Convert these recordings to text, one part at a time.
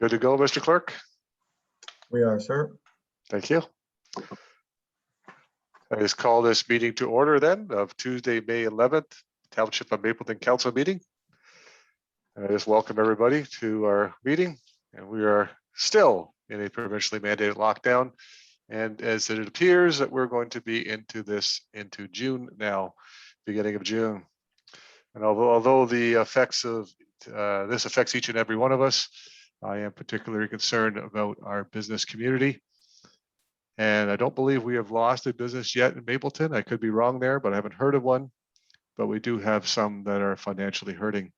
Good to go, Mr. Clerk? We are, sir. Thank you. I just call this meeting to order then of Tuesday, May 11th, Township of Mapleton Council meeting. I just welcome everybody to our meeting, and we are still in a provincially mandated lockdown. And as it appears that we're going to be into June now, beginning of June. And although the effects of this affects each and every one of us, I am particularly concerned about our business community. And I don't believe we have lost a business yet in Mapleton. I could be wrong there, but I haven't heard of one. But we do have some that are financially hurting.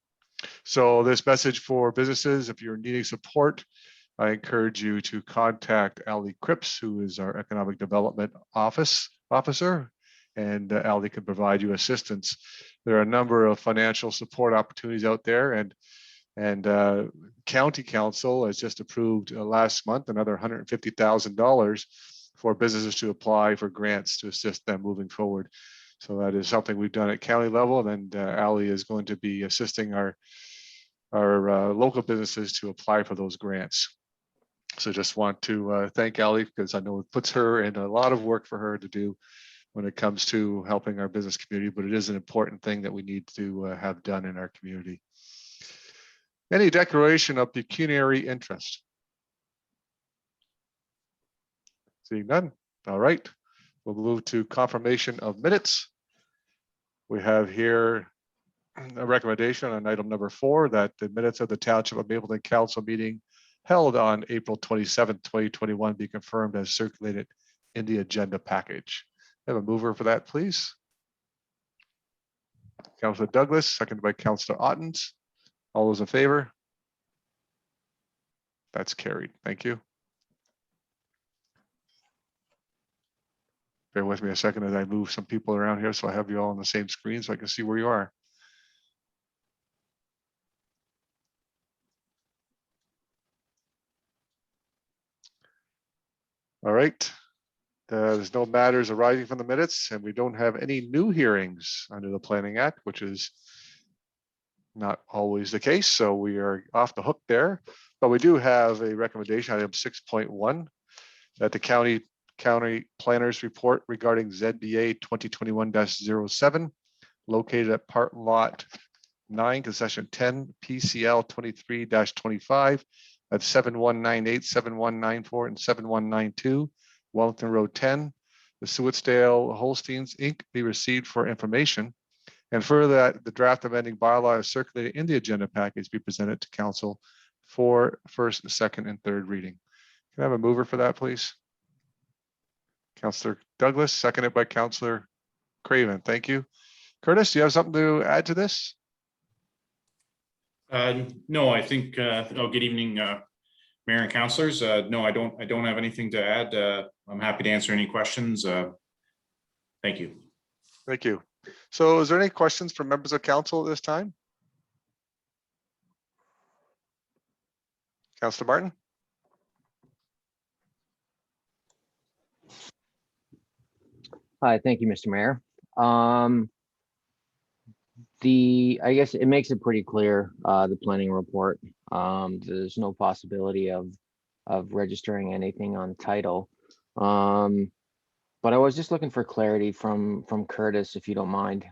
So this message for businesses, if you're needing support, I encourage you to contact Ali Cripps, who is our Economic Development Officer, and Ali can provide you assistance. There are a number of financial support opportunities out there, and County Council has just approved last month another $150,000 for businesses to apply for grants to assist them moving forward. So that is something we've done at county level, and Ali is going to be assisting our local businesses to apply for those grants. So just want to thank Ali, because I know it puts her in a lot of work for her to do when it comes to helping our business community, but it is an important thing that we need to have done in our community. Any declaration of pecuniary interest? Seeing none. All right. We'll move to confirmation of minutes. We have here a recommendation on item number 4 that the minutes of the Township of Mapleton Council meeting held on April 27th, 2021 be confirmed as circulated in the agenda package. Have a mover for that, please. Councillor Douglas, seconded by Councillor Ottens. All those in favor? That's carried. Thank you. Bear with me a second as I move some people around here so I have you all on the same screen so I can see where you are. All right. There's no matters arising from the minutes, and we don't have any new hearings under the Planning Act, which is not always the case. So we are off the hook there. But we do have a recommendation, item 6.1, that the county planners report regarding ZBA 2021-07, located at part lot 9, concession 10, PCL 23-25 at 7198, 7194, and 7192, Wellington Road 10, the Sewitsdale Holsteins Inc. be received for information. And further, that the draft amending bylaw is circulated in the agenda package be presented to council for first, second, and third reading. Can I have a mover for that, please? Councillor Douglas, seconded by Councillor Craven. Thank you. Curtis, do you have something to add to this? No, I think, good evening, Mayor and councillors. No, I don't have anything to add. I'm happy to answer any questions. Thank you. Thank you. So is there any questions from members of council at this time? Councillor Martin? Hi, thank you, Mr. Mayor. I guess it makes it pretty clear, the planning report. There's no possibility of registering anything on title. But I was just looking for clarity from Curtis, if you don't mind.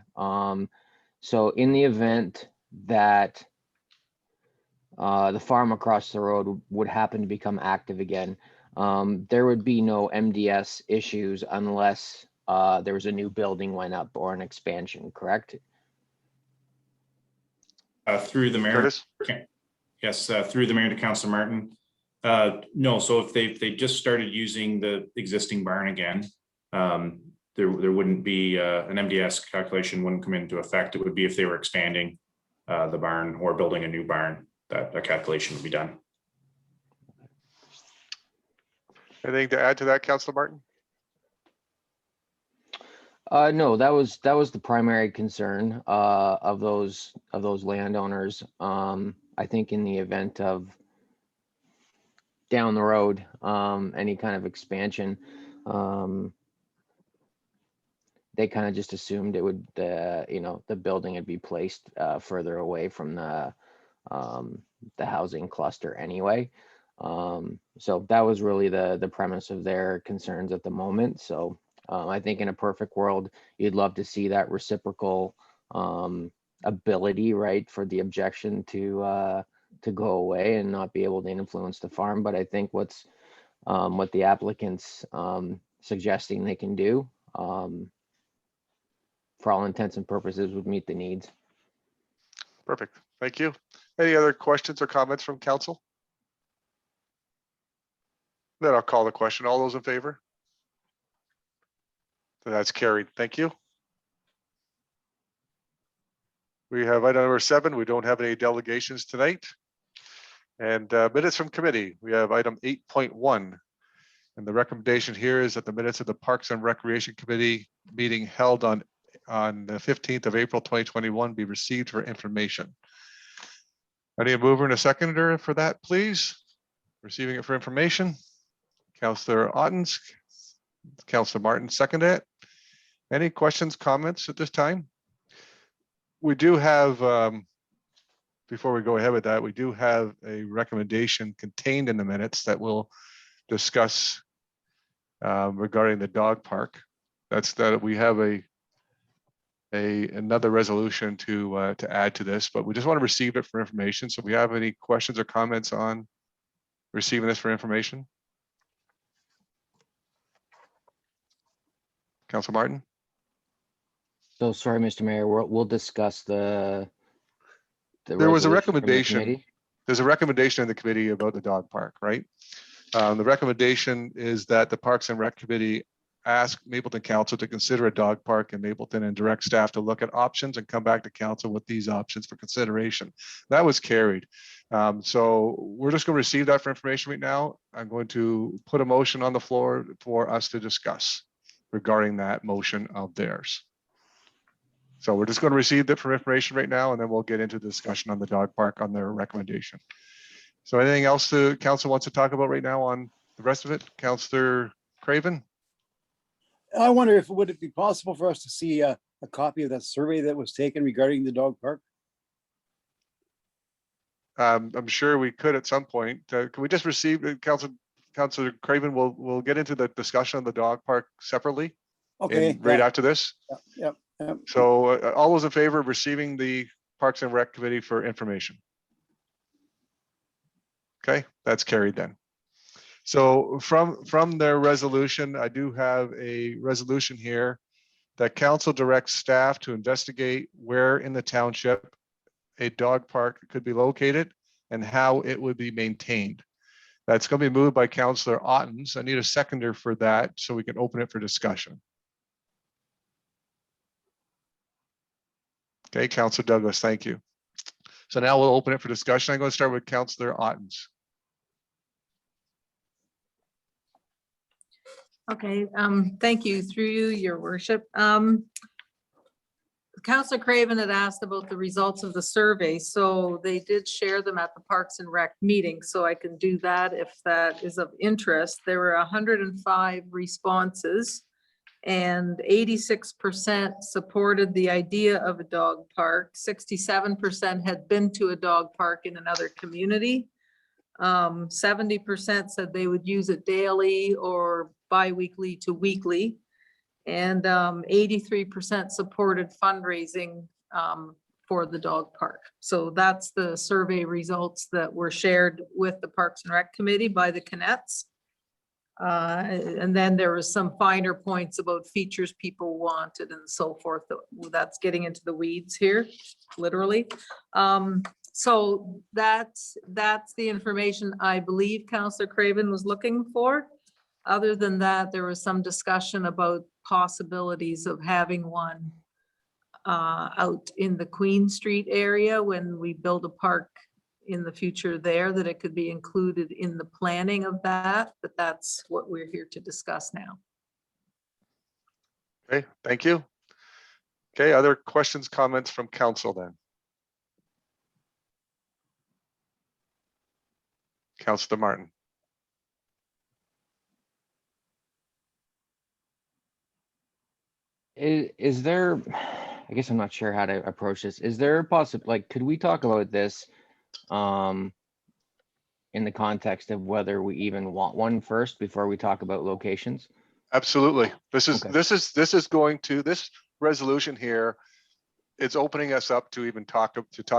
So in the event that the farm across the road would happen to become active again, there would be no MDS issues unless there was a new building went up or an expansion, correct? Through the mayor. Curtis? Yes, through the mayor to Councillor Martin. No, so if they just started using the existing barn again, there wouldn't be an MDS calculation wouldn't come into effect. It would be if they were expanding the barn or building a new barn, that a calculation would be done. Anything to add to that, Councillor Martin? No, that was the primary concern of those landowners. I think in the event of down the road, any kind of expansion, they kind of just assumed it would, the building would be placed further away from the housing cluster anyway. So that was really the premise of their concerns at the moment. So I think in a perfect world, you'd love to see that reciprocal ability, right, for the objection to go away and not be able to influence the farm. But I think what the applicant's suggesting they can do, for all intents and purposes, would meet the needs. Perfect. Thank you. Any other questions or comments from council? Then I'll call the question. All those in favor? That's carried. Thank you. We have item number 7. We don't have any delegations tonight. And minutes from committee. We have item 8.1. And the recommendation here is that the minutes of the Parks and Recreation Committee meeting held on the 15th of April 2021 be received for information. I need a mover and a seconder for that, please. Receiving it for information. Councillor Ottens, Councillor Martin seconded it. Any questions, comments at this time? We do have, before we go ahead with that, we do have a recommendation contained in the minutes that we'll discuss regarding the dog park. That's that we have another resolution to add to this, but we just want to receive it for information. So if we have any questions or comments on receiving this for information? Councilor Martin? So sorry, Mr. Mayor, we'll discuss the There was a resolution from the recommendation. committee. There's a recommendation in the committee about the dog park, right? The recommendation is that the Parks and Rec Committee ask Mapleton Council to consider a dog park in Mapleton and direct staff to look at options and come back to council with these options for consideration. That was carried. So we're just going to receive that for information right now. I'm going to put a motion on the floor for us to discuss regarding that motion of theirs. So we're just going to receive that for information right now, and then we'll get into the discussion on the dog park on their recommendation. So anything else the council wants to talk about right now on the rest of it? Councillor Craven? I wonder if would it be possible for us to see a copy of that survey that was taken regarding the dog park? I'm sure we could at some point. Can we just receive Councillor Craven? We'll get into the discussion on the dog park separately. Okay. Right after this. Yep. So all those in favor of receiving the Parks and Rec Committee for information? Okay, that's carried then. So from their resolution, I do have a resolution here that council directs staff to investigate where in the township a dog park could be located and how it would be maintained. That's going to be moved by Councillor Ottens. I need a seconder for that so we can open it for discussion. Okay, Councillor Douglas, thank you. So now we'll open it for discussion. I'm going to start with Councillor Ottens. Okay, thank you. Through you, your worship. Councillor Craven had asked about the results of the survey, so they did share them at the Parks and Rec meeting, so I can do that if that is of interest. There were 105 responses and 86% supported the idea of a dog park. 67% had been to a dog park in another community. 70% said they would use it daily or bi-weekly to weekly. And 83% supported fundraising for the dog park. So that's the survey results that were shared with the Parks and Rec Committee by the Canets. And then there was some finer points about features people wanted and so forth. That's getting into the weeds here, literally. So that's the information I believe Councillor Craven was looking for. Other than that, there was some discussion about possibilities of having one out in the Queen Street area when we build a park in the future there, that it could be included in the planning of that, but that's what we're here to discuss now. Okay, thank you. Okay, other questions, comments from council then? Councillor Martin. Is there, I guess I'm not sure how to approach this. Is there a possible, like, could we talk about this in the context of whether we even want one first before we talk about locations? Absolutely. This is, Okay. this resolution here, it's opening us up to even talk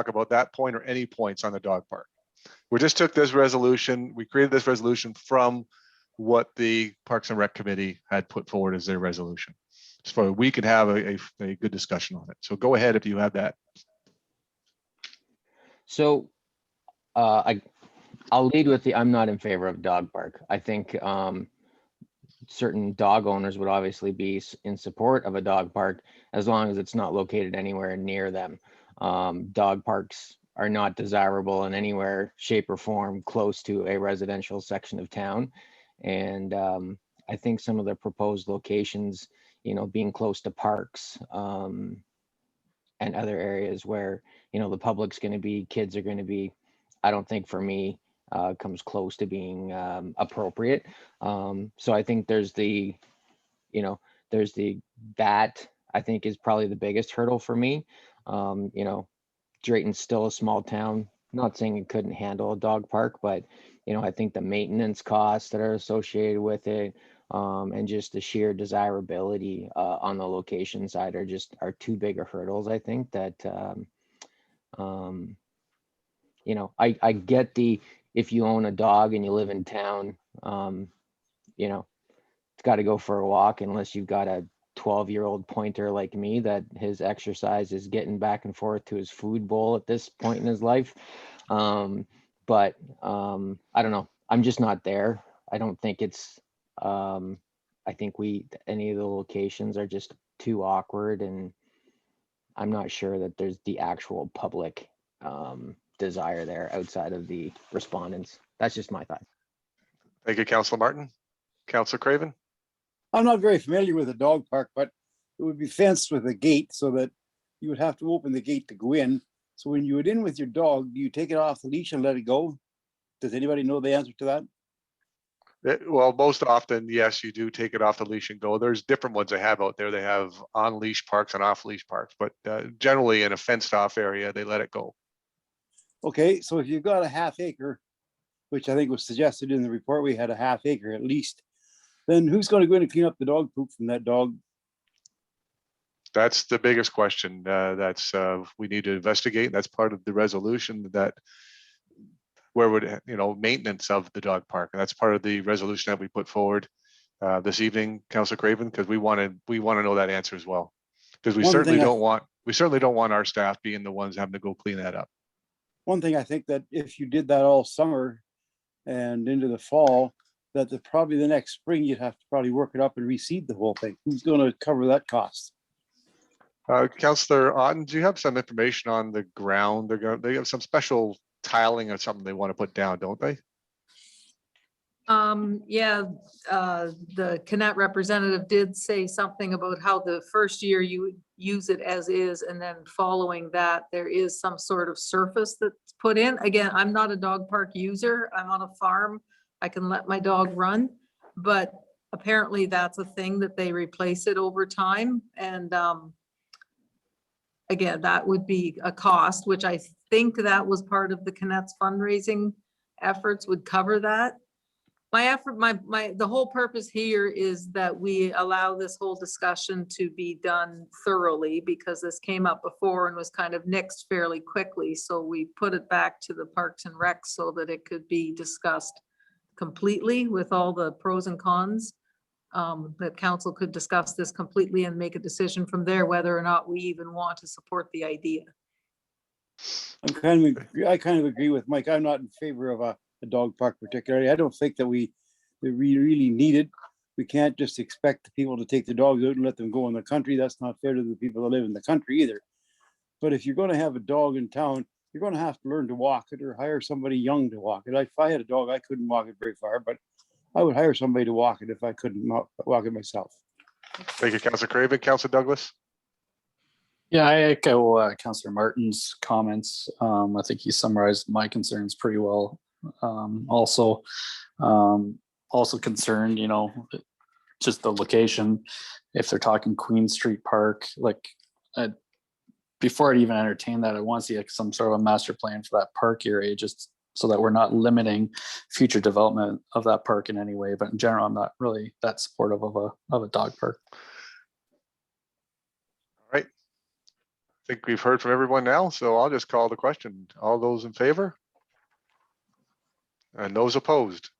about that point or any points on the dog park. We just took this resolution, we created this resolution from what the Parks and Rec Committee had put forward as their resolution. So we could have a good discussion on it. So go ahead if you have that. So I'll lead with I'm not in favor of dog park. I think certain dog owners would obviously be in support of a dog park as long as it's not located anywhere near them. Dog parks are not desirable in anywhere, shape or form close to a residential section of town. And I think some of the proposed locations, being close to parks and other areas where, the public's going to be, kids are going to be, I don't think for me comes close to being appropriate. So I think that I think is probably the biggest hurdle for me. Drayton's still a small town. Not saying it couldn't handle a dog park, but I think the maintenance costs that are associated with it, and just the sheer desirability on the location side are too big of hurdles. I think that I get if you own a dog and you live in town, it's got to go for a walk unless you've got a 12-year-old pointer like me that his exercise is getting back and forth to his food bowl at this point in his life. But I don't know. I'm just not there. I don't think it's, I think any of the locations are just too awkward, and I'm not sure that there's the actual public desire there outside of the respondents. That's just my thought. Thank you, Councilor Martin. Councilor Craven. I'm not very familiar with a dog park, but it would be fenced with a gate so that you would have to open the gate to go in. So when you would in with your dog, do you take it off the leash and let it go? Does anybody know the answer to that? Well, most often, yes, you do take it off the leash and go. There's different ones they have out there. They have on leash parks and off leash parks, but generally in a fenced off area, they let it go. Okay, so if you've got a half acre, which I think was suggested in the report, we had a half acre at least, then who's going to go in and clean up the dog poop from that dog? That's the biggest question. We need to investigate. That's part of the resolution that where would, maintenance of the dog park. And that's part of the resolution that we put forward this evening, Councilor Craven, because we want to know that answer as well. Because we certainly don't want our staff being the ones having to go clean that up. One thing I think that if you did that all summer and into the fall, that probably the next spring, you'd have to probably work it up and reseed the whole thing. Who's going to cover that cost? Councilor Otten, do you have some information on the ground? They have some special tiling or something they want to put down, don't they? Yeah, the Connect representative did say something about how the first year you would use it as is, and then following that, there is some sort of surface that's put in. Again, I'm not a dog park user. I'm on a farm. I can let my dog run, but apparently that's a thing that they replace it over time. And again, that would be a cost, which I think that was part of the Connect's fundraising efforts would cover that. The whole purpose here is that we allow this whole discussion to be done thoroughly, because this came up before and was kind of nixed fairly quickly. So we put it back to the Parks and Rec so that it could be discussed completely with all the pros and cons. That council could discuss this completely and make a decision from there whether or not we even want to support the idea. I kind of agree with Mike. I'm not in favor of a dog park particularly. I don't think that we really need it. We can't just expect the people to take the dogs out and let them go in the country. That's not fair to the people that live in the country either. But if you're going to have a dog in town, you're going to have to learn to walk it or hire somebody young to walk it. If I had a dog, I couldn't walk it very far, but I would hire somebody to walk it if I couldn't walk it myself. Thank you, Councilor Craven. Councilor Douglas. Yeah, I echo Councilor Martin's comments. I think he summarized my concerns pretty well. Also concerned, just the location. If they're talking Queen Street Park, before I'd even entertain that, I want to see some sort of a master plan for that park area, just so that we're not limiting future development of that park in any way. But in general, I'm not really that supportive of a dog park. All right. I think we've heard from everyone now, so I'll just call the question. All those in favor? And those opposed?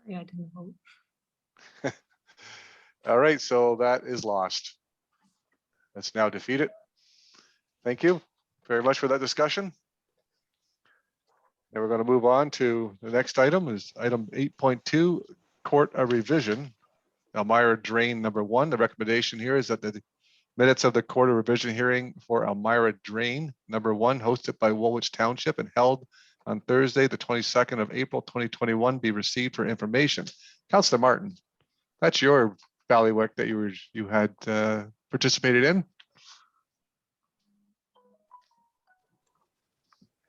Sorry, I didn't vote. All right, so that is lost. That's now defeated. Thank you very much for that discussion. And we're going to move on to the next item is item 8.2, court of revision. Elmira Drain number 1. The recommendation here is that the minutes of the court of revision hearing for Elmira Drain number 1 hosted by Woolwich Township and held on Thursday, the 22nd of April, 2021 be received for information. Councillor Martin, that's your bailiwick that you had participated in.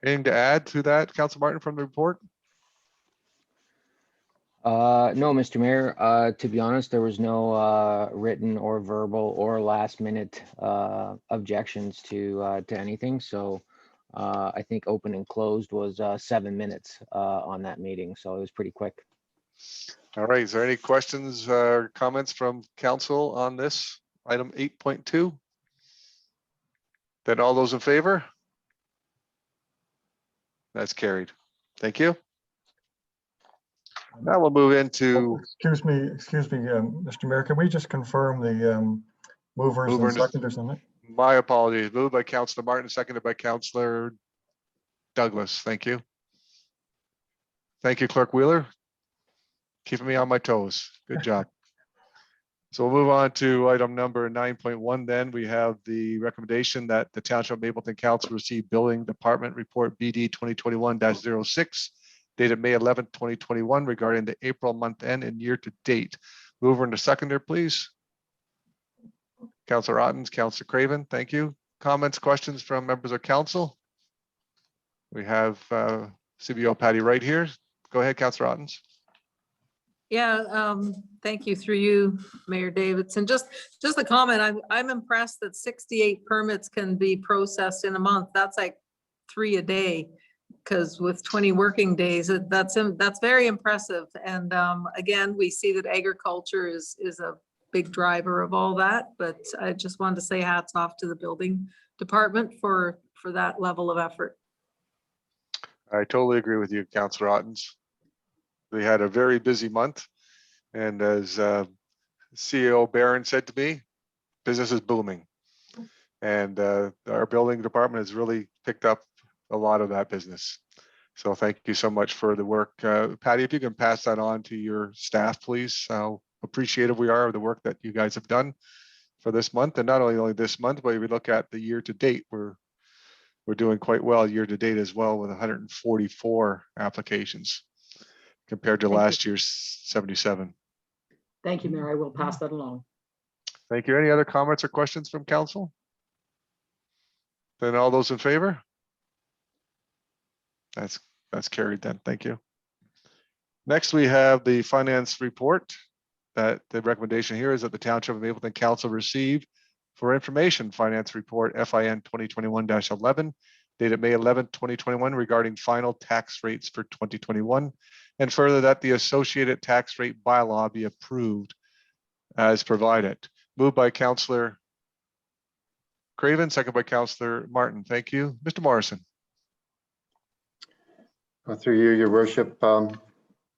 Anything to add to that, Councillor Martin, from the report? No, Mr. Mayor, to be honest, there was no written or verbal or last minute objections to anything. So I think open and closed was 7 minutes on that meeting. So it was pretty quick. All right, is there any questions or comments from council on this item 8.2? Then all those in favor? That's carried. Thank you. Now we'll move into Excuse me, Mr. Mayor, can we just confirm the movers Mover and and- seconders on it? my apologies. Moved by Councillor Martin, seconded by Councillor Douglas. Thank you. Thank you, Clerk Wheeler. Keeping me on my toes. Good job. So we'll move on to item number 9.1 then. We have the recommendation that the Township of Mapleton Council receive Building Department Report BD 2021-06 dated May 11th, 2021 regarding the April month end and year to date. Mover and a seconder, please. Councillor Ottens, Councillor Craven, thank you. Comments, questions from members of council? We have CBO Patty right here. Go ahead, Councillor Ottens. Yeah, thank you through you, Mayor Davidson. Just a comment. I'm impressed that 68 permits can be processed in a month. That's like 3 a day. Because with 20 working days, that's very impressive. And again, we see that agriculture is a big driver of all that. But I just wanted to say hats off to the building department for that level of effort. I totally agree with you, Councillor Ottens. We had a very busy month. And as CEO Barron said to me, business is booming. And our building department has really picked up a lot of that business. So thank you so much for the work. Patty, if you can pass that on to your staff, please. How appreciative we are of the work that you guys have done for this month. And not only this month, but if we look at the year to date, we're doing quite well year to date as well with 144 applications compared to last year's 77. Thank you, Mayor. I will pass that along. Thank you. Any other comments or questions from council? Then all those in favor? That's carried then. Thank you. Next, we have the finance report. That the recommendation here is that the Township of Mapleton Council receive for information finance report FIN 2021-11 dated May 11, 2021 regarding final tax rates for 2021, and further that the associated tax rate bylaw be approved as provided. Moved by Councillor Craven, second by Councillor Martin. Thank you. Mr. Morrison. Through you, Your Worship,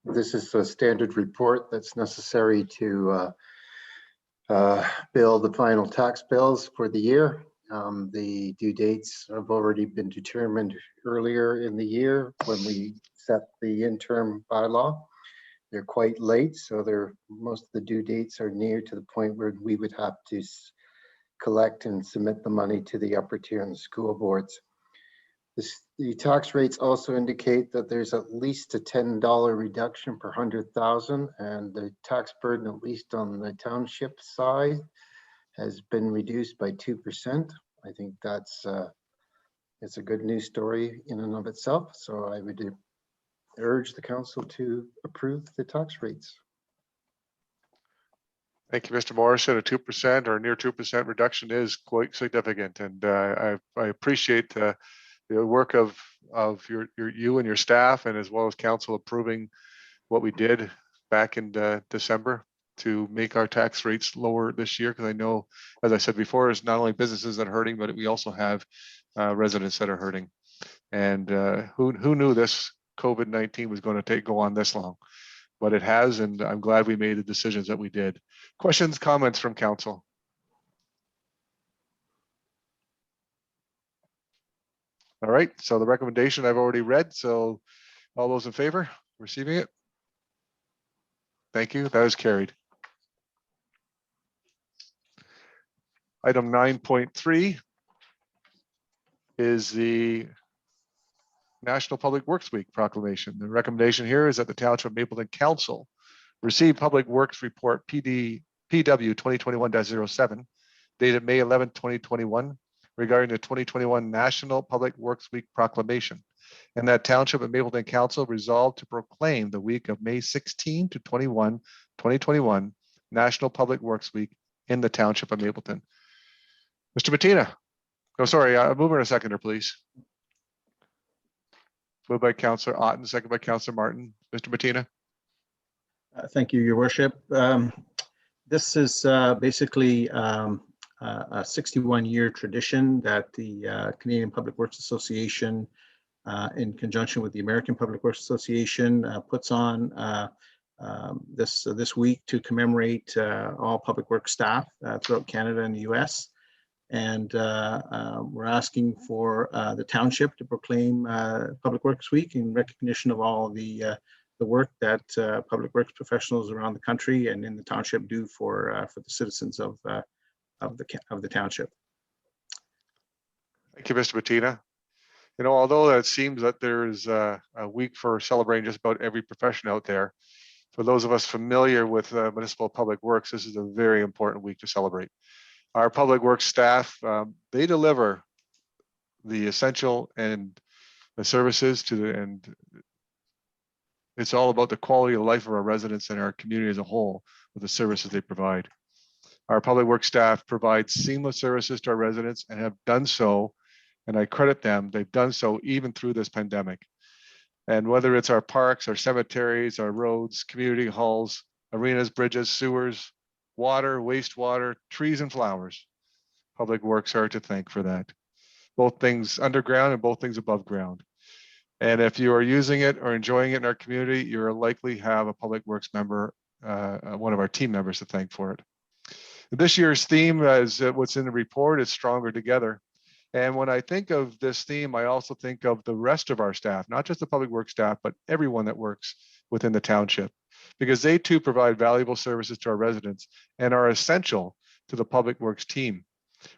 this is a standard report that's necessary to bill the final tax bills for the year. The due dates have already been determined earlier in the year when we set the interim bylaw. They're quite late, so most of the due dates are near to the point where we would have to collect and submit the money to the upper tier and the school boards. The tax rates also indicate that there's at least a $10 reduction per 100,000, and the tax burden, at least on the township side, has been reduced by 2%. I think it's a good news story in and of itself. So I would urge the council to approve the tax rates. Thank you, Mr. Morrison. A 2% or near 2% reduction is quite significant, and I appreciate the work of of you and your staff, and as well as council approving what we did back in December to make our tax rates lower this year. Because I know, as I said before, it's not only businesses that are hurting, but we also have residents that are hurting. And who knew this COVID-19 was going to go on this long? But it has, and I'm glad we made the decisions that we did. Questions, comments from council? All right, so the recommendation I've already read. So all those in favor, receiving it? Thank you, that is carried. Item 9.3 is the National Public Works Week proclamation. The recommendation here is that the Township of Mapleton Council receive Public Works Report PW 2021-07 dated May 11, 2021 regarding the 2021 National Public Works Week proclamation, and that Township of Mapleton Council resolved to proclaim the week of May 16 to 21, 2021 National Public Works Week in the Township of Mapleton. Mr. Bettina. Oh, sorry, mover and a seconder, please. Moved by Councillor Otten, second by Councillor Martin. Mr. Bettina. Thank you, Your Worship. This is basically a 61-year tradition that the Canadian Public Works Association, in conjunction with the American Public Works Association, puts on this week to commemorate all public works staff throughout Canada and the US. And we're asking for the township to proclaim Public Works Week in recognition of all the work that public works professionals around the country and in the township do for the citizens of the township. Thank you, Mr. Bettina. You know, although it seems that there is a week for celebrating just about every profession out there, for those of us familiar with municipal public works, this is a very important week to celebrate. Our public works staff, they deliver the essential and the services to the, and it's all about the quality of life of our residents and our community as a whole with the services they provide. Our public works staff provide seamless services to our residents and have done so, and I credit them, they've done so even through this pandemic. And whether it's our parks, our cemeteries, our roads, community halls, arenas, bridges, sewers, water, wastewater, trees, and flowers, public works are to thank for that. Both things underground and both things above ground. And if you are using it or enjoying it in our community, you're likely have a public works member, one of our team members to thank for it. This year's theme, as what's in the report, is Stronger Together. And when I think of this theme, I also think of the rest of our staff, not just the public works staff, but everyone that works within the township, because they too provide valuable services to our residents and are essential to the public works team.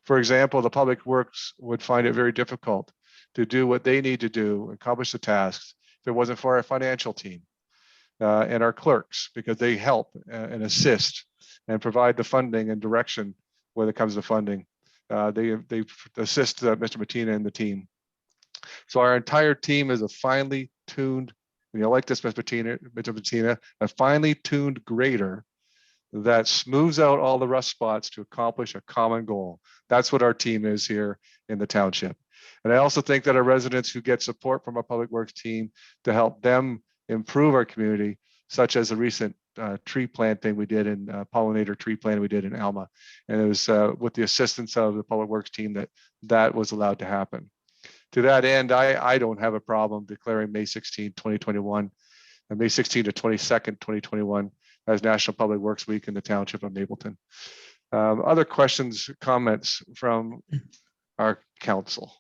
For example, the public works would find it very difficult to do what they need to do, accomplish the tasks, if it wasn't for our financial team and our clerks, because they help and assist and provide the funding and direction when it comes to funding. They assist Mr. Bettina and the team. So our entire team is a finely tuned, and you'll like this, Mr. Bettina, a finely tuned grader that smooths out all the rust spots to accomplish a common goal. That's what our team is here in the township. And I also think that our residents who get support from our public works team to help them improve our community, such as the recent tree planting we did in pollinator tree planting we did in Alma. And it was with the assistance of the public works team that was allowed to happen. To that end, I don't have a problem declaring May 16, 2021 and May 16 to 22nd, 2021 as National Public Works Week in the Township of Mapleton. Other questions, comments from our council?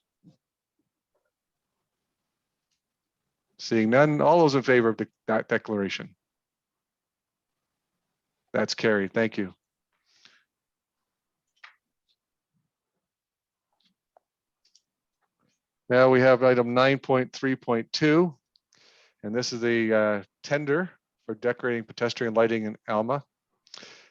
Seeing none, all those in favor of that declaration? That's carried. Thank you. Now we have item 9.3.2, and this is a tender for decorating pedestrian lighting in Alma.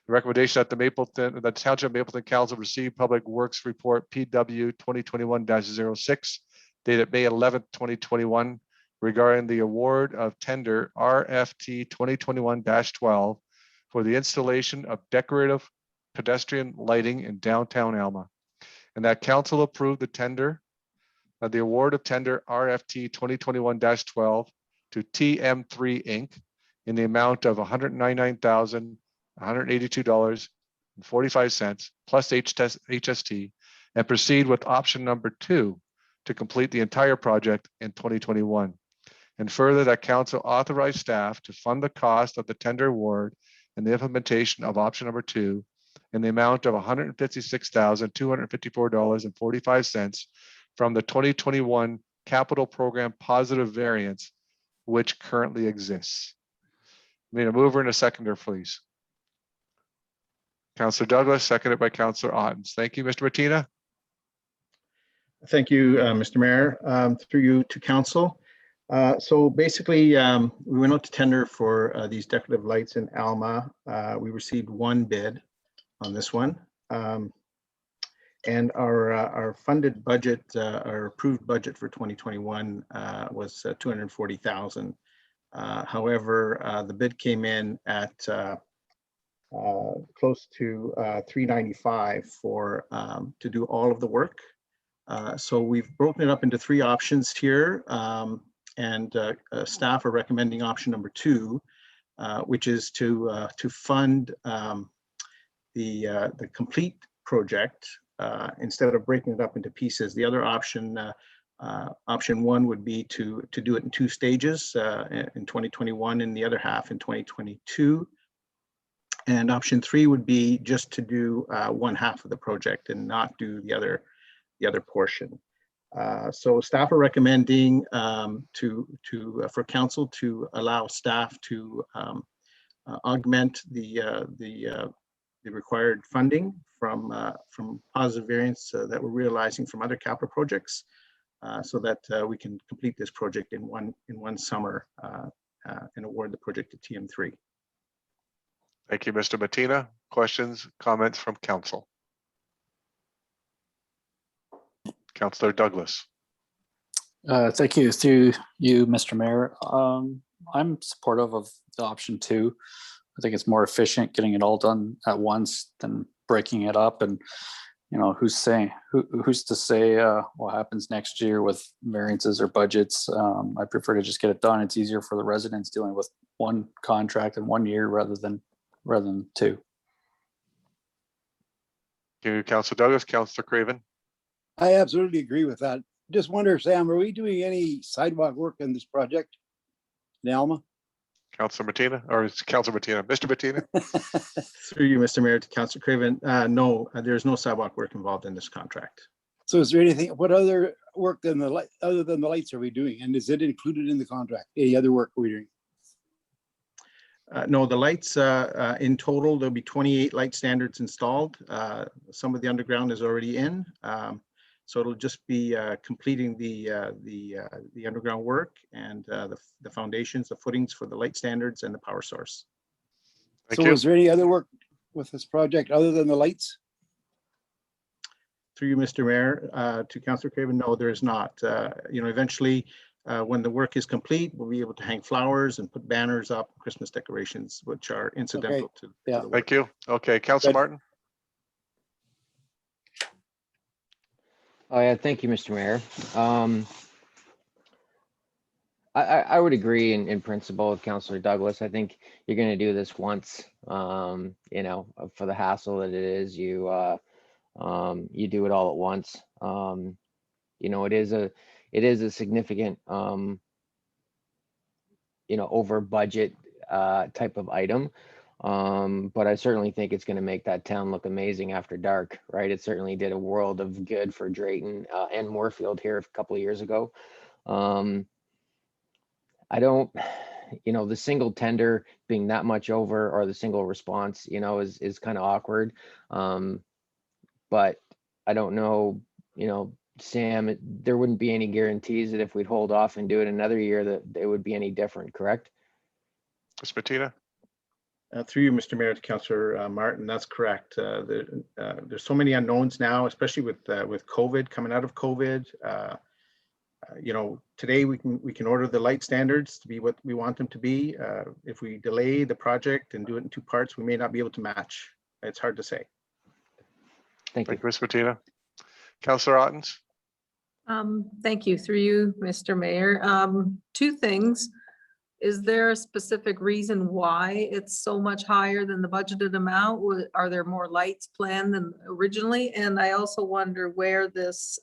The recommendation that the Township of Mapleton Council receive Public Works Report PW 2021-06 dated May 11th, 2021 regarding the award of tender RFT 2021-12 for the installation of decorative pedestrian lighting in downtown Alma. And that council approved the tender of the award of tender RFT 2021-12 to TM3 Inc. in the amount of $199,182.45 plus HST, and proceed with option number 2 to complete the entire project in 2021. And further, that council authorize staff to fund the cost of the tender award and the implementation of option number 2 in the amount of $156,254.45 from the 2021 capital program positive variance, which currently exists. Need a mover and a seconder, please. Councillor Douglas, seconded by Councillor Ottens. Thank you, Mr. Martina. Thank you, Mr. Mayor. Through you to council. So basically, we went out to tender for these decorative lights in Alma. We received one bid on this one. And our funded budget, our approved budget for 2021 was $240,000. However, the bid came in at close to $395 for to do all of the work. So we've broken it up into 3 options here, and staff are recommending option number 2, which is to fund the complete project instead of breaking it up into pieces. The other option, option 1, would be to do it in 2 stages in 2021 and the other half in 2022. And option 3 would be just to do one half of the project and not do the other portion. So staff are recommending for council to allow staff to augment the required funding from positive variance that we're realizing from other capital projects, so that we can complete this project in one summer and award the project to TM3. Thank you, Mr. Martina. Questions, comments from council? Councillor Douglas. Thank you. Through you, Mr. Mayor. I'm supportive of the option 2. I think it's more efficient getting it all done at once than breaking it up. And who's to say what happens next year with variances or budgets? I prefer to just get it done. It's easier for the residents dealing with one contract in 1 year rather than 2. Thank you, Councillor Douglas. Councillor Craven. I absolutely agree with that. Just wonder, Sam, are we doing any sidewalk work in this project in Alma? Councillor Martina, or it's Councillor Martina. Mr. Martina. Through you, Mr. Mayor, to Councillor Craven. No, there's no sidewalk work involved in this contract. So is there anything, what other work than the light, other than the lights, are we doing? And is it included in the contract? Any other work are we doing? No, the lights in total, there'll be 28 light standards installed. Some of the underground is already in. So it'll just be completing the underground work and the foundations, the footings for the light standards and the power source. Thank So you. is there any other work with this project other than the lights? Through you, Mr. Mayor, to Councillor Craven, no, there is not. Eventually, when the work is complete, we'll be able to hang flowers and put banners up, Christmas decorations, which are incidental to the work. Thank you. Okay, Councillor Martin. Oh yeah, thank you, Mr. Mayor. I would agree in principle with Councillor Douglas. I think you're going to do this once, for the hassle that it is, you do it all at once. It is a significant, over budget type of item. But I certainly think it's going to make that town look amazing after dark, right? It certainly did a world of good for Drayton and Moorfield here a couple of years ago. I don't, the single tender being that much over, or the single response, is kind of awkward. But I don't know, Sam, there wouldn't be any guarantees that if we'd hold off and do it another year that it would be any different, correct? Ms. Martina. Through you, Mr. Mayor, to Councillor Martin, that's correct. There's so many unknowns now, especially with COVID, coming out of COVID. Today we can order the light standards to be what we want them to be. If we delay the project and do it in 2 parts, we may not be able to match. It's hard to say. Thank you. Thank you, Ms. Martina. Councillor Ottens. Thank you, through you, Mr. Mayor. Two things. Is there a specific reason why it's so much higher than the budgeted amount? Are there more lights planned than originally? And I also wonder where this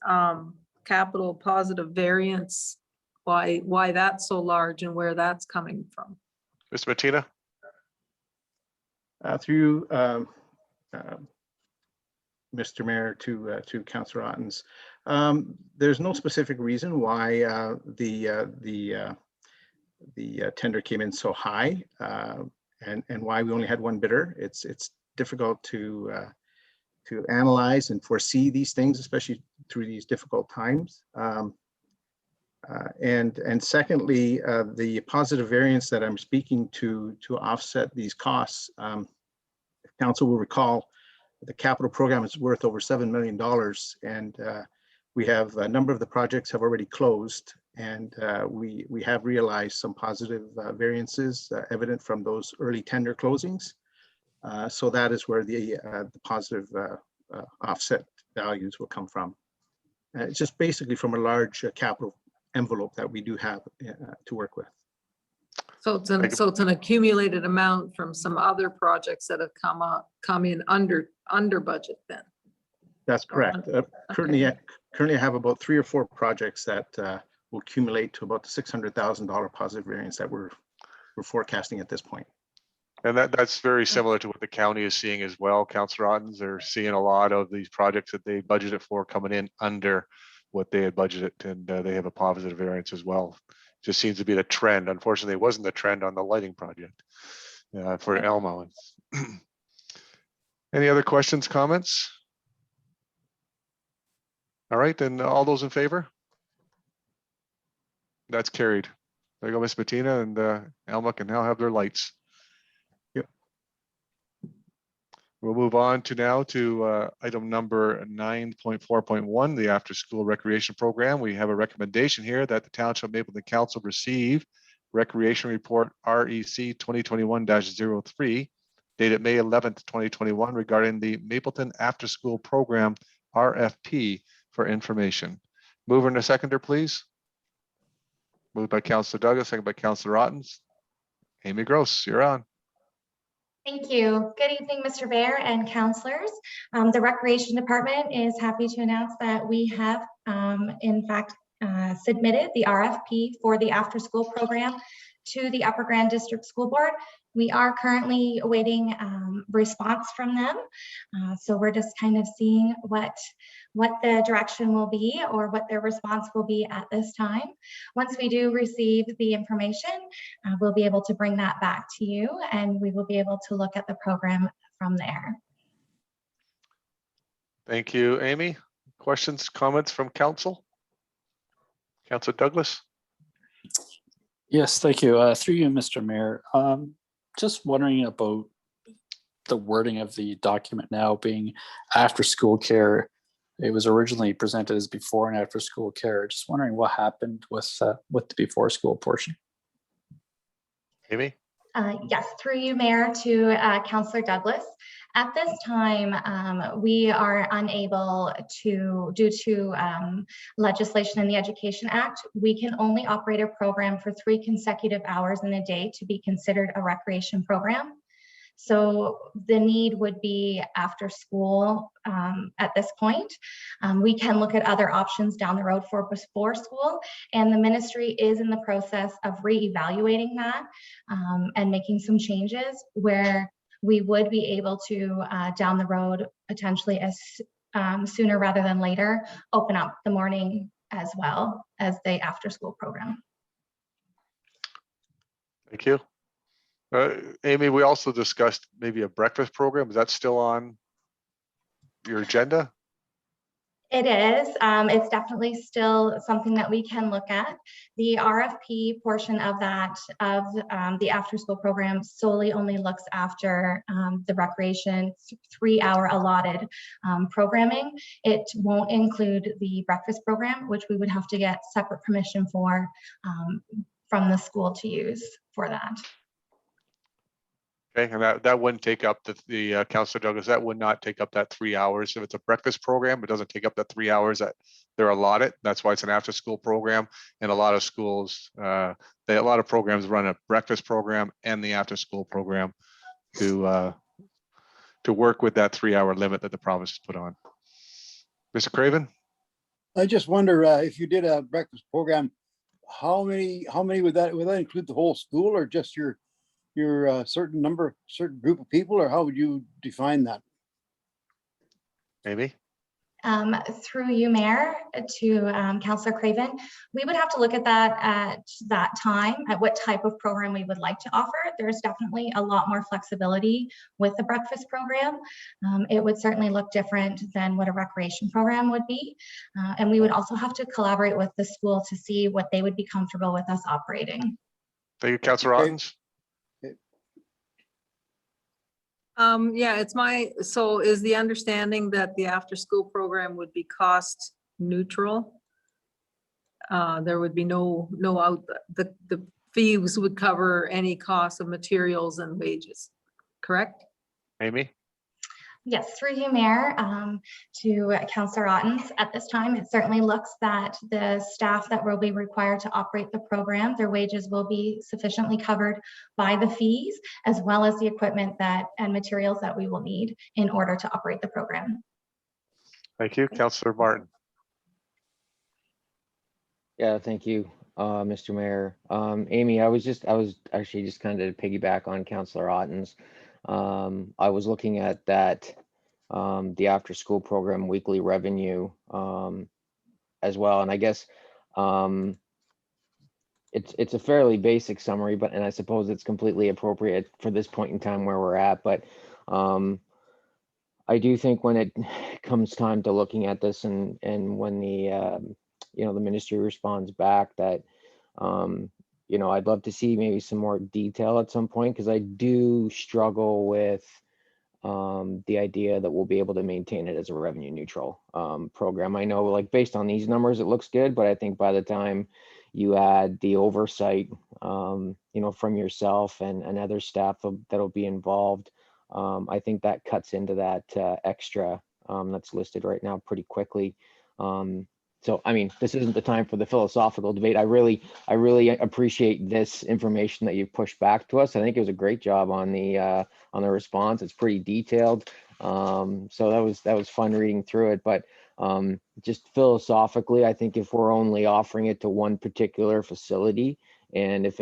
capital positive variance, why that's so large and where that's coming from. Mr. Martina? Through Mr. Mayor to Councillor Ottens. There's no specific reason why the tender came in so high and why we only had one bidder. It's difficult to analyze and foresee these things, especially through these difficult times. And secondly, the positive variance that I'm speaking to offset these costs. Council will recall the capital program is worth over $7 million, and we have a number of the projects have already closed, and we have realized some positive variances evident from those early tender closings. So that is where the positive offset values will come from. It's just basically from a large capital envelope that we do have to work with. So it's an accumulated amount from some other projects that have come in under budget then. That's correct. Currently I have about 3 or 4 projects that will accumulate to about the $600,000 positive variance that we're forecasting at this point. And that's very similar to what the county is seeing as well. Councillor Ottens, they're seeing a lot of these projects that they budgeted for coming in under what they had budgeted, and they have a positive variance as well. Just seems to be the trend. Unfortunately, it wasn't the trend on the lighting project for Elmo. Any other questions, comments? All right, then all those in favor? That's carried. There you go, Miss Bettina, and Elma can now have their lights. Yep. We'll move on to item number 9.4.1, the after school recreation program. We have a recommendation here that the Township of Mapleton Council receive recreation report REC 2021-03 dated May 11th, 2021 regarding the Mapleton after school program RFP for information. Mover and a seconder, please. Moved by Councillor Douglas, second by Councillor Ottens. Amy Gross, you're on. Thank you. Good evening, Mr. Mayor and councillors. The Recreation Department is happy to announce that we have, in fact, submitted the RFP for the after-school program to the Upper Grand District School Board. We are currently awaiting response from them. So we're just kind of seeing what the direction will be or what their response will be at this time. Once we do receive the information, we'll be able to bring that back to you, and we will be able to look at the program from there. Thank you, Amy. Questions, comments from council? Councillor Douglas? Yes, thank you. Through you, Mr. Mayor. Just wondering about the wording of the document now being after school care. It was originally presented as before and after school care. Just wondering what happened with the before school portion. Amy? Yes, through you, Mayor, to Councillor Douglas. At this time, we are unable to, due to legislation in the Education Act, we can only operate a program for 3 consecutive hours in a day to be considered a recreation program. So the need would be after school at this point. We can look at other options down the road for before school, and the ministry is in the process of reevaluating that and making some changes where we would be able to down the road, potentially as sooner rather than later, open up the morning as well as the after school program. Thank you. Amy, we also discussed maybe a breakfast program. Is that still on your agenda? It is. It's definitely still something that we can look at. The RFP portion of that, of the after school program solely only looks after the recreation 3-hour allotted programming. It won't include the breakfast program, which we would have to get separate permission for from the school to use for that. Okay, and that wouldn't take up the Councillor Douglas, that would not take up that 3 hours. If it's a breakfast program, it doesn't take up that 3 hours that they're allotted. That's why it's an after-school program. And a lot of schools, a lot of programs run a breakfast program and the after-school program to work with that 3-hour limit that the province has put on. Mr. Craven? I just wonder if you did a breakfast program, how many would that include the whole school or just your certain group of people, or how would you define that? Amy? Through you, Mayor, to Councillor Craven, we would have to look at that at that time, at what type of program we would like to offer. There's definitely a lot more flexibility with the breakfast program. It would certainly look different than what a recreation program would be. And we would also have to collaborate with the school to see what they would be comfortable with us operating. Thank you, Councillor Ottens. Yeah, so is the understanding that the after-school program would be cost neutral? There would be no the fees would cover any cost of materials and wages, correct? Amy? Yes, through you, Mayor, to Councillor Ottens. At this time, it certainly looks that the staff that will be required to operate the program, their wages will be sufficiently covered by the fees, as well as the equipment and materials that we will need in order to operate the program. Thank you, Councillor Martin. Yeah, thank you, Mr. Mayor. Amy, I was actually just kind of piggyback on Councillor Ottens. I was looking at that, the after school program weekly revenue as well. And I guess it's a fairly basic summary, and I suppose it's completely appropriate for this point in time where we're at. But I do think when it comes time to looking at this and when the the ministry responds back that I'd love to see maybe some more detail at some point, because I do struggle with the idea that we'll be able to maintain it as a revenue neutral program. I know, like, based on these numbers, it looks good, but I think by the time you add the oversight, from yourself and other staff that'll be involved, I think that cuts into that extra that's listed right now pretty quickly. So, I mean, this isn't the time for the philosophical debate. I really appreciate this information that you've pushed back to us. I think it was a great job on the response. It's pretty detailed. So that was fun reading through it. But just philosophically, I think if we're only offering it to one particular facility, and if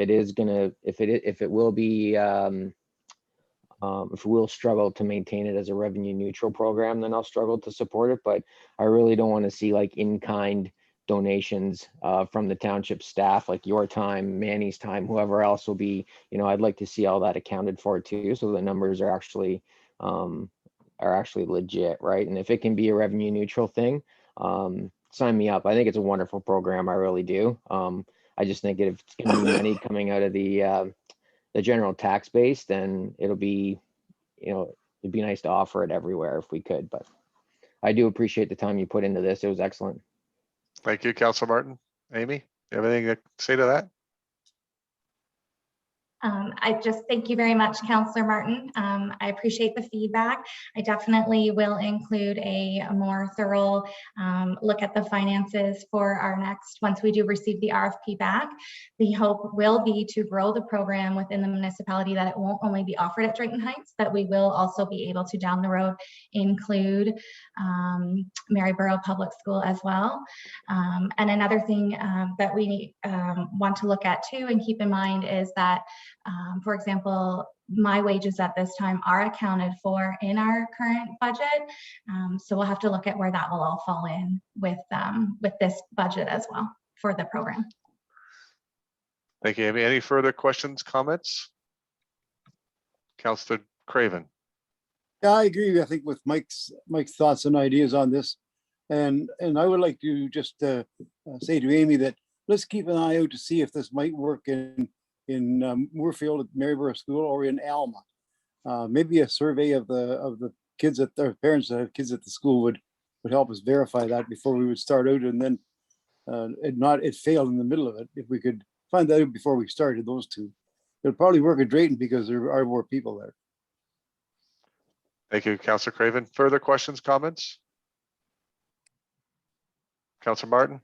we'll struggle to maintain it as a revenue neutral program, then I'll struggle to support it. But I really don't want to see like in-kind donations from the township staff, like your time, Manny's time, whoever else will be, I'd like to see all that accounted for too, so the numbers are actually legit, right? And if it can be a revenue neutral thing, sign me up. I think it's a wonderful program. I really do. I just think if it's going to be money coming out of the general tax base, then it'd be nice to offer it everywhere if we could. But I do appreciate the time you put into this. It was excellent. Thank you, Councillor Martin. Amy, you have anything to say to that? I just thank you very much, Councillor Martin. I appreciate the feedback. I definitely will include a more thorough look at the finances for our next, once we do receive the RFP back. The hope will be to grow the program within the municipality, that it won't only be offered at Drayton Heights, that we will also be able to down the road include Maryborough Public School as well. And another thing that we want to look at too and keep in mind is that for example, my wages at this time are accounted for in our current budget. So we'll have to look at where that will all fall in with this budget as well for the program. Thank you, Amy. Any further questions, comments? Councillor Craven. Yeah, I agree. I think with Mike's thoughts and ideas on this, and I would like to just say to Amy that let's keep an eye out to see if this might work in Moorfield at Maryborough School or in Alma. Maybe a survey of the kids that their parents that have kids at the school would help us verify that before we would start out, and then it failed in the middle of it. If we could find that out before we started those two, it'll probably work at Drayton because there are more people there. Thank you, Councillor Craven. Further questions, comments? Councillor Martin?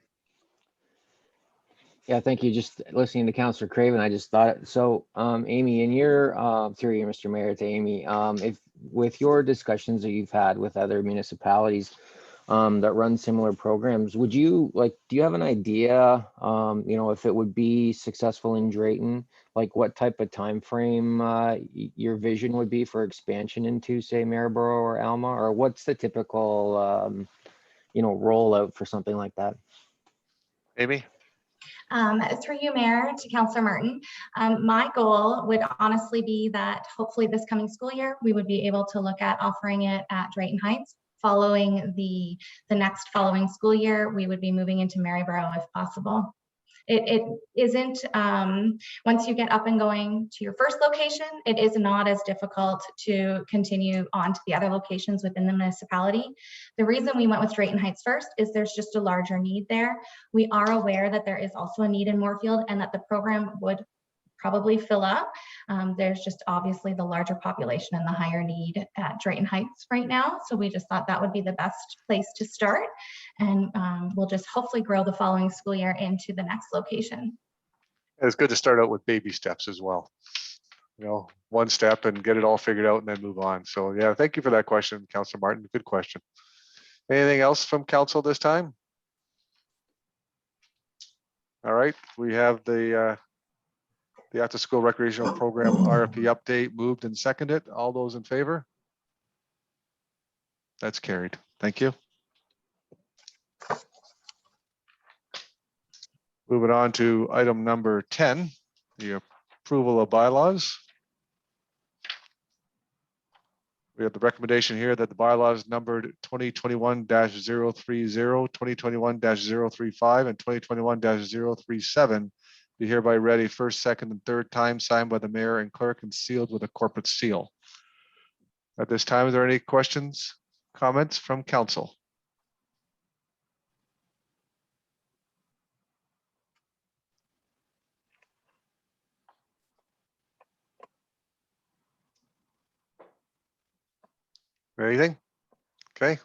Yeah, thank you. Just listening to Councillor Craven, I just thought, so, Amy, in your, through you, Mr. Mayor, to Amy, if, with your discussions that you've had with other municipalities, that run similar programs, would you, like, do you have an idea, you know, if it would be successful in Drayton, like what type of time frame your vision would be for expansion into, say, Maryborough or Alma, or what's the typical, you know, rollout for something like that? Amy? Through you, Mayor, to Councillor Martin. My goal would honestly be that hopefully this coming school year, we would be able to look at offering it at Drayton Heights. Following the next following school year, we would be moving into Maryborough if possible. It isn't, once you get up and going to your first location, it is not as difficult to continue on to the other locations within the municipality. The reason we went with Drayton Heights first is there's just a larger need there. We are aware that there is also a need in Moorfield and that the program would probably fill up. There's just obviously the larger population and the higher need at Drayton Heights right now. So we just thought that would be the best place to start. And we'll just hopefully grow the following school year into the next location. It's good to start out with baby steps as well. You know, one step and get it all figured out and then move on. So yeah, thank you for that question, Councillor Martin. Good question. Anything else from council this time? All right, we have the after-school recreational program RFP update moved and seconded. All those in favor? That's carried. Thank you. Moving on to item number 10, the approval of bylaws. We have the recommendation here that the bylaws numbered 2021-030, 2021-035, and 2021-037 be hereby read a first, second, and third time, signed by the mayor and clerk and sealed with a corporate seal. At this time, is there any questions, comments from council? Anything? Okay.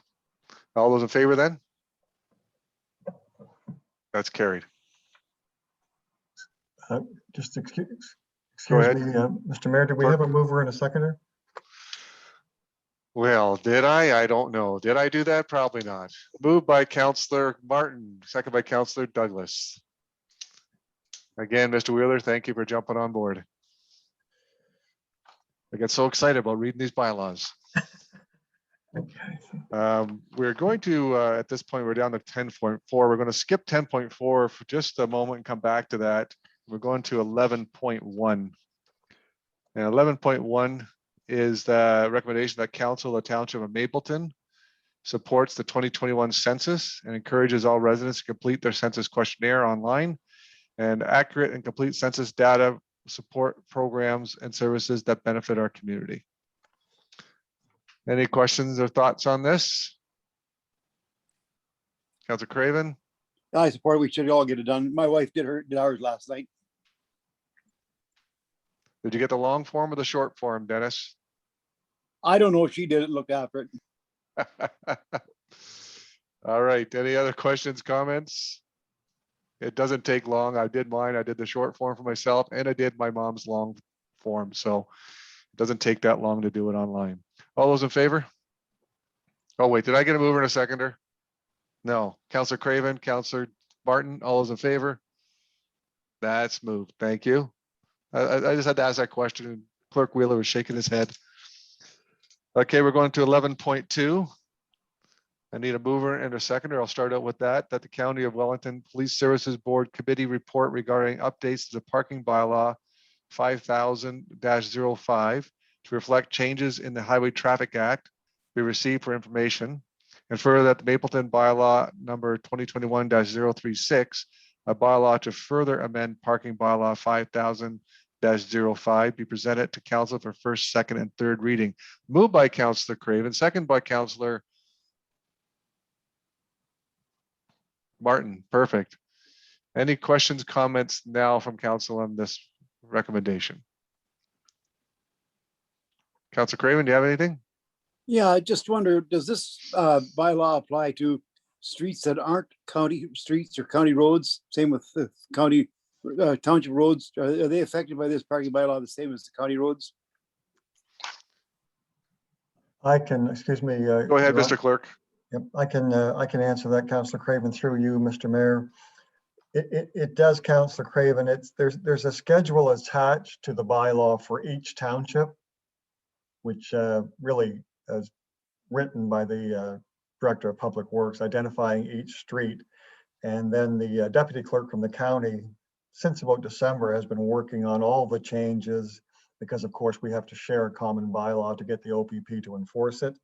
All those in favor then? That's carried. Just excuse ahead. me, Mr. Mayor, did we have a mover and a seconder? Well, did I? I don't know. Did I do that? Probably not. Moved by Councillor Martin, second by Councillor Douglas. Again, Mr. Wheeler, thank you for jumping on board. I get so excited about reading these bylaws. We're going to, at this point, we're down to 10.4. We're going to skip 10.4 for just a moment and come back to that. We're going to 11.1. And 11.1 is the recommendation that Council of the Township of Mapleton supports the 2021 census and encourages all residents to complete their census questionnaire online and accurate and complete census data support programs and services that benefit our community. Any questions or thoughts on this? Councilor Craven? I support it. We should all get it done. My wife did ours last night. Did you get the long form or the short form, Dennis? I don't know if she did it, looked after it. All right, any other questions, comments? It doesn't take long. I did mine. I did the short form for myself and I did my mom's long form. So it doesn't take that long to do it online. All those in favor? Oh, wait, did I get a mover and a seconder? No. Councillor Craven, Councillor Martin, all those in favor? That's moved. Thank you. I just had to ask that question. Clerk Wheeler was shaking his head. Okay, we're going to 11.2. I need a mover and a seconder. I'll start out with that the County of Wellington Police Services Board Committee report regarding updates to the parking bylaw 5000-05 to reflect changes in the Highway Traffic Act be received for information, and further that the Mapleton bylaw number 2021-036, a bylaw to further amend parking bylaw 5000-05 be presented to council for first, second, and third reading. Moved by Councillor Craven, second by Councillor Martin. Perfect. Any questions, comments now from council on this recommendation? Councillor Craven, do you have anything? Yeah, I just wonder, does this bylaw apply to streets that aren't county streets or county roads, same with the county township roads, are they affected by this parking bylaw the same as the county roads? I can, excuse me. Go ahead, Your Mr. Clerk. Yep, I can answer that, Councillor Craven, through you, Mr. Mayor. It does, Councillor Craven. There's a schedule attached to the bylaw for each township, which really is written by the Director of Public Works, identifying each street. And then the deputy clerk from the county, since about December, has been working on all the changes because, of course, we have to share a common bylaw to get the OPP to enforce it.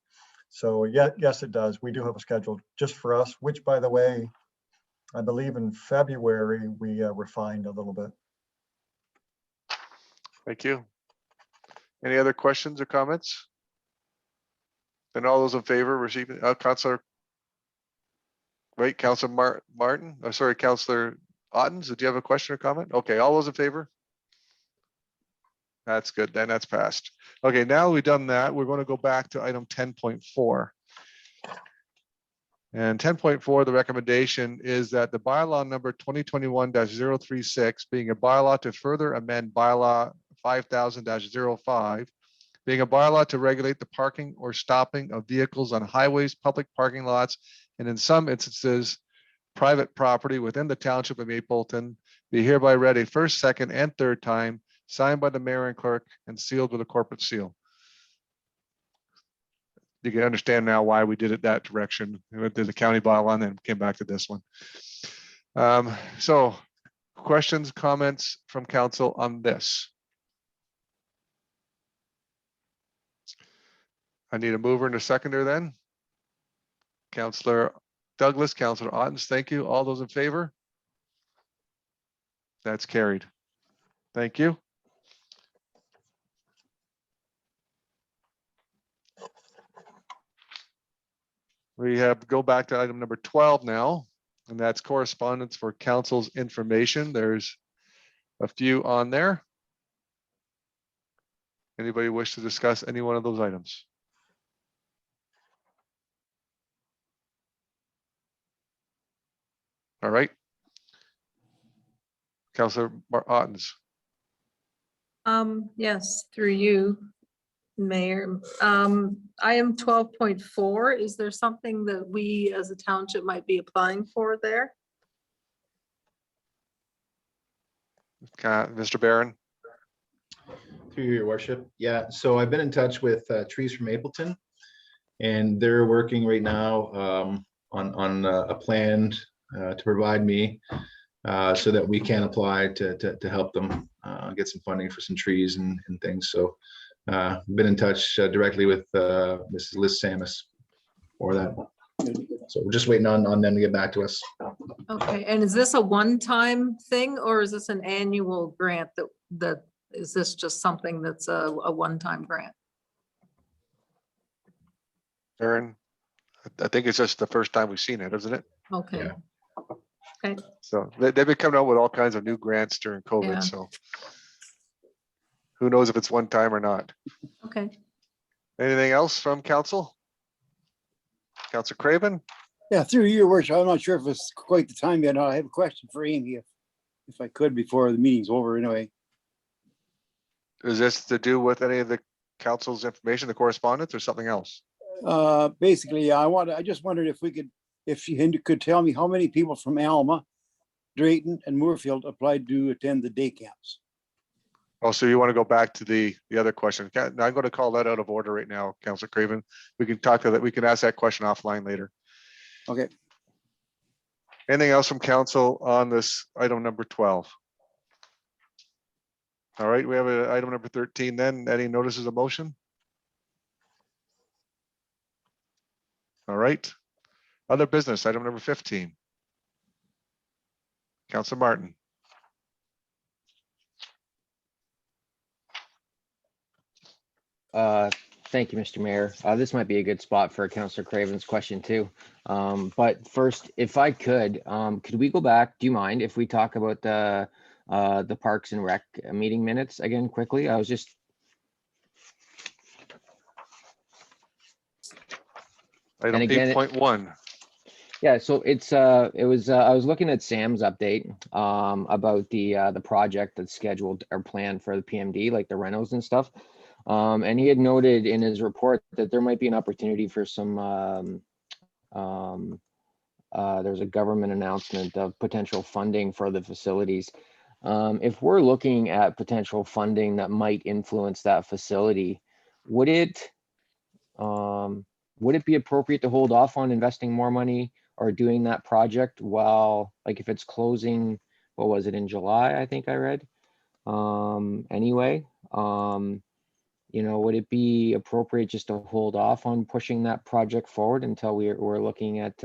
So yes, it does. We do have a schedule just for us, which, by the way, I believe in February, we refined a little bit. Thank you. Any other questions or comments? Then all those in favor receiving, Councillor, wait, Councillor Martin, oh, sorry, Councillor Ottens, did you have a question or comment? Okay, all those in favor? That's good, then that's passed. Okay, now we've done that, we're going to go back to item 10.4. And 10.4, the recommendation is that the bylaw number 2021-036, being a bylaw to further amend bylaw 5000-05, being a bylaw to regulate the parking or stopping of vehicles on highways, public parking lots, and in some instances, private property within the Township of Mapleton, be hereby read a first, second, and third time, signed by the mayor and clerk, and sealed with a corporate seal. You can understand now why we did it that direction. We went to the county bylaw and then came back to this one. So questions, comments from council on this? I need a mover and a seconder then. Councillor Douglas, Councillor Ottens, thank you. All those in favor? That's carried. Thank you. We have go back to item number 12 now, and that's correspondence for council's information. There's a few on there. Anybody wish to discuss any one of those items? All right. Councillor Ottens. Yes, through you, Mayor. Item 12.4, is there something that we as a township might be applying for there? Mr. Barron. Through your worship. Yeah, so I've been in touch with Trees from Mapleton, and they're working right now on a plan to provide me so that we can apply to help them get some funding for some trees and things. So been in touch directly with Mrs. Liz Samus for that. So we're just waiting on them to get back to us. Okay, and is this a one-time thing or is this an annual grant that is this just something that's a one-time grant? Aaron, I think it's just the first time we've seen it, isn't it? Okay. Yeah. Okay, So they've been coming out with all kinds of new grants during Yeah. COVID, so who knows if it's one time or not. okay. Anything else from council? Councillor Craven? Yeah, through your worship, I'm not sure if it's quite the time yet. I have a question for Amy if I could before the meeting's over anyway. Is this to do with any of the council's information, the correspondence, or something else? Basically, I just wondered if she could tell me how many people from Alma, Drayton, and Moorfield applied to attend the day camps. Oh, so you want to go back to the other question? I'm going to call that out of order right now, Councillor Craven. We can talk to that. We can ask that question offline later. Okay. Anything else from council on this item number 12? All right, we have a item number 13 then. Any notices of motion? All right. Other business, item number 15. Councillor Martin. Thank you, Mr. Mayor. This might be a good spot for Councillor Craven's question too. But first, if I could we go back? Do you mind if we talk about the Parks and Rec meeting minutes again quickly? I was just. Item 8.1. Yeah, so it's I was looking at Sam's update about the project that's scheduled or planned for the PMD, like the renos and stuff. And he had noted in his report that there might be an opportunity for some there's a government announcement of potential funding for the facilities. If we're looking at potential funding that might influence that facility, would it be appropriate to hold off on investing more money or doing that project while, like, if it's closing, what was it, in July, I think I read? Anyway, you know, would it be appropriate just to hold off on pushing that project forward until we're looking at,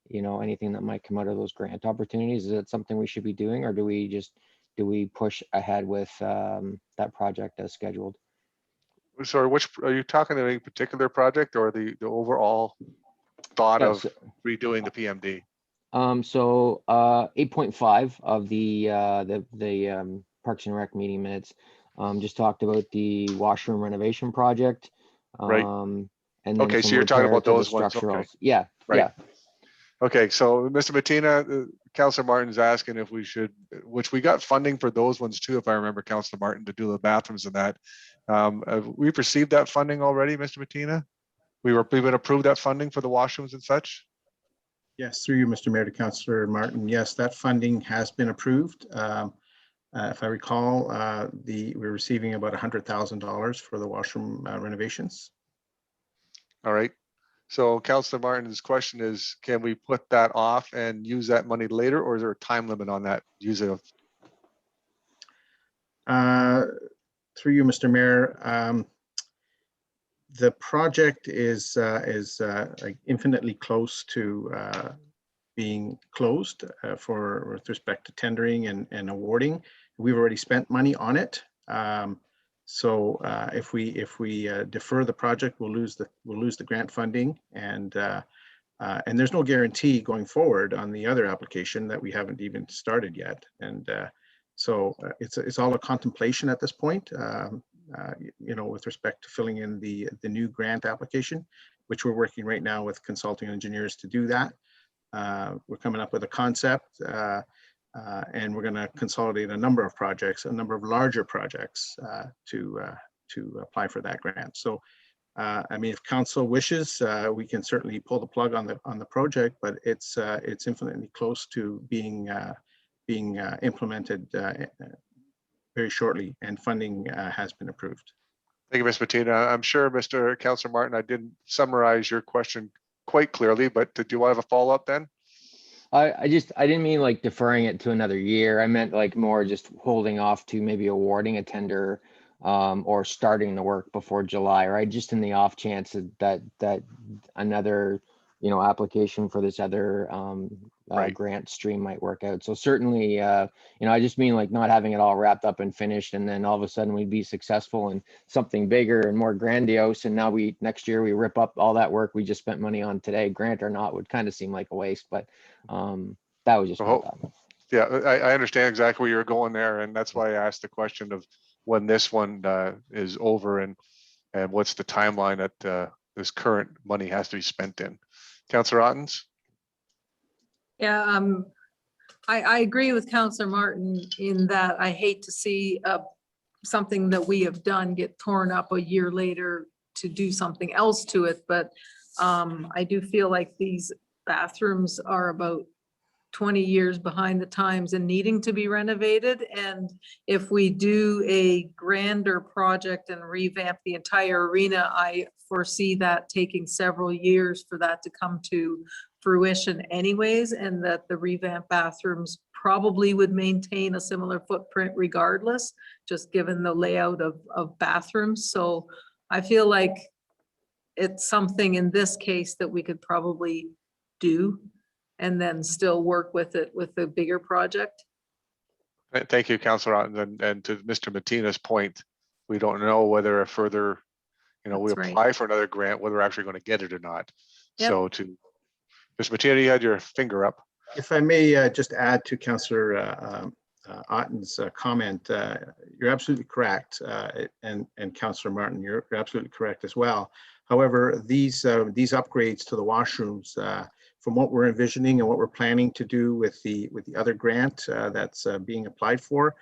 you know, anything that might come out of those grant opportunities? Is that something we should be doing, or do we push ahead with that project as scheduled? Sorry, which, are you talking about any particular project or the overall thought of Yes. redoing the PMD? So 8.5 of the Parks and Rec meeting minutes just talked about the washroom renovation project. Right. And then Okay, so some you're talking repair about to the those ones, okay. structurals. Yeah, Right. yeah. Okay, so Mr. Mattina, Councillor Martin's asking if we should, which we got funding for those ones too, if I remember, Councillor Martin, to do the bathrooms and that. Have we received that funding already, Mr. Mattina? We've been approved that funding for the washrooms and such? Yes, through you, Mr. Mayor, to Councillor Martin. Yes, that funding has been approved. If I recall, we're receiving about $100,000 for the washroom renovations. All right. So Councillor Martin's question is, can we put that off and use that money later, or is there a time limit on that use of? Through you, Mr. Mayor, the project is like infinitely close to being closed with respect to tendering and awarding. We've already spent money on it. So if we defer the project, we'll lose the grant funding, and there's no guarantee going forward on the other application that we haven't even started yet. And so it's all a contemplation at this point. You know, with respect to filling in the new grant application, which we're working right now with consulting engineers to do that. We're coming up with a concept, and we're going to consolidate a number of projects, a number of larger projects to apply for that grant. So, I mean, if council wishes, we can certainly pull the plug on the project, but it's infinitely close to being implemented very shortly, and funding has been approved. Thank you, Ms. Mattina. I'm sure, Mr. Councillor Martin, I didn't summarize your question quite clearly, but did you want to have a follow-up then? I didn't mean like deferring it to another year. I meant like more just holding off to maybe awarding a tender or starting the work before July, right? Just in the off chance that another, you know, application for this other Right. grant stream might work out. So certainly, you know, I just mean like not having it all wrapped up and finished, and then all of a sudden we'd be successful in something bigger and more grandiose, and now next year we rip up all that work we just spent money on today, grant or not, would kind of seem like a waste. But that was just my thought. Yeah, I understand exactly where you're going there, and that's why I asked the question of when this one is over and what's the timeline that this current money has to be spent in. Councillor Ottens? Yeah, I agree with Councillor Martin in that I hate to see something that we have done get torn up a year later to do something else to it. But I do feel like these bathrooms are about 20 years behind the times and needing to be renovated. And if we do a grander project and revamp the entire arena, I foresee that taking several years for that to come to fruition anyways, and that the revamped bathrooms probably would maintain a similar footprint regardless, just given the layout of bathrooms. So I feel like it's something in this case that we could probably do and then still work with it with the bigger project. Thank you, Councillor Ottens. And to Mr. Mattina's point, we don't know whether a further, you know, we That's right. apply for another grant, whether we're actually going to get it or not. Yep. So to Ms. Mattina, you had your finger up. If I may just add to Councillor Otten's comment, you're absolutely correct, and Councillor Martin, you're absolutely correct as well. However, these upgrades to the washrooms from what we're envisioning and what we're planning to do with the other grant that's being applied for,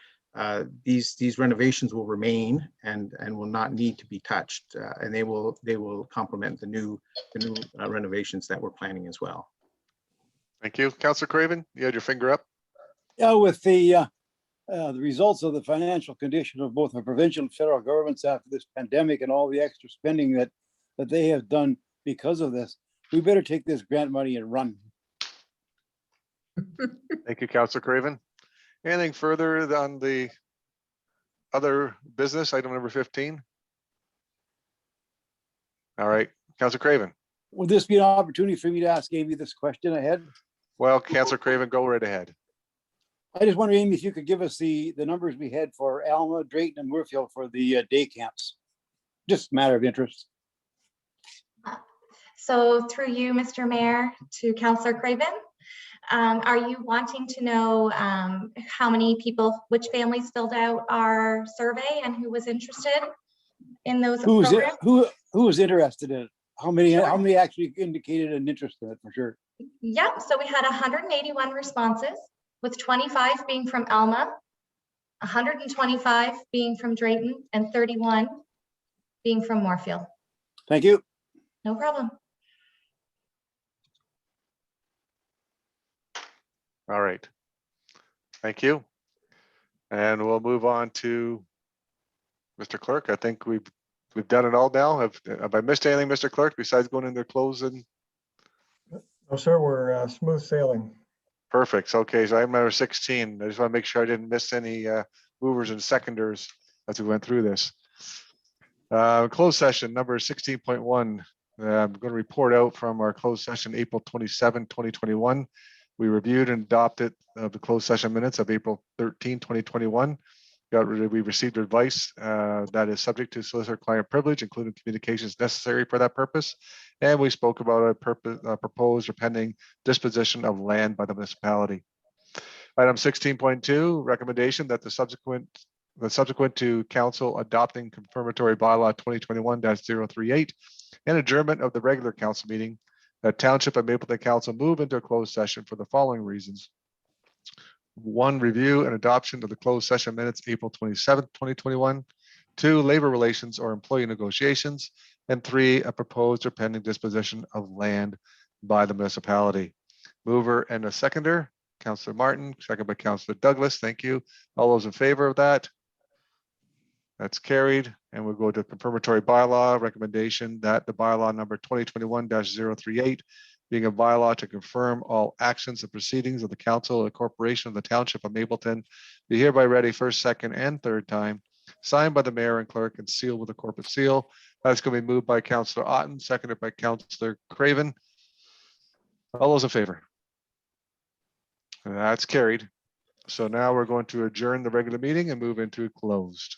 these renovations will remain and will not need to be touched, and they will complement the new renovations that we're planning as well. Thank you. Councillor Craven, you had your finger up. Yeah, with the results of the financial condition of both the provincial and federal governments after this pandemic and all the extra spending that they have done because of this, we better take this grant money and run. Thank you, Councillor Craven. Anything further on the other business, item number 15? All right, Councillor Craven. Would this be an opportunity for me to ask Amy this question ahead? Well, Councillor Craven, go right ahead. I just wonder, Amy, if you could give us the numbers we had for Alma, Drayton, and Moorfield for the day camps. Just a matter of interest. So through you, Mr. Mayor, to Councillor Craven, are you wanting to know how many people, which families filled out our survey and who was interested in those programs? Who was interested in it? How many Sure. actually indicated an interest in it for sure? Yep, so we had 181 responses, with 25 being from Alma, 125 being from Drayton, and 31 being from Moorfield. Thank you. No problem. All right. Thank you. And we'll move on to Mr. Clerk. I think we've done it all now. Have I missed anything, Mr. Clerk, besides going into closing? No, sir, we're smooth sailing. Perfect. Okay, so item number 16. I just want to make sure I didn't miss any movers and seconders as we went through this. Closed session number 16.1. I'm going to report out from our closed session April 27, 2021. We reviewed and adopted the closed session minutes of April 13, 2021. We received advice that is subject to solicitor-client privilege, including communications necessary for that purpose. And we spoke about a proposed or pending disposition of land by the municipality. Item 16.2, recommendation that the subsequent to council adopting confirmatory bylaw 2021-038 and adjournment of the regular council meeting, that Township of Mapleton Council move into a closed session for the following reasons. 1, review and adoption of the closed session minutes, April 27th, 2021. 2, labor relations or employee negotiations. And 3, a proposed or pending disposition of land by the municipality. Mover and a seconder, Councillor Martin, second by Councillor Douglas. Thank you. All those in favor of that? That's carried. And we'll go to confirmatory bylaw recommendation that the bylaw number 2021-038 being a bylaw to confirm all actions and proceedings of the council and corporation of the Township of Mapleton be hereby read a first, second, and third time, signed by the mayor and clerk and sealed with a corporate seal. That's going to be moved by Councillor Otten, seconded by Councillor Craven. All those in favor? And that's carried. So now we're going to adjourn the regular meeting and move into closed.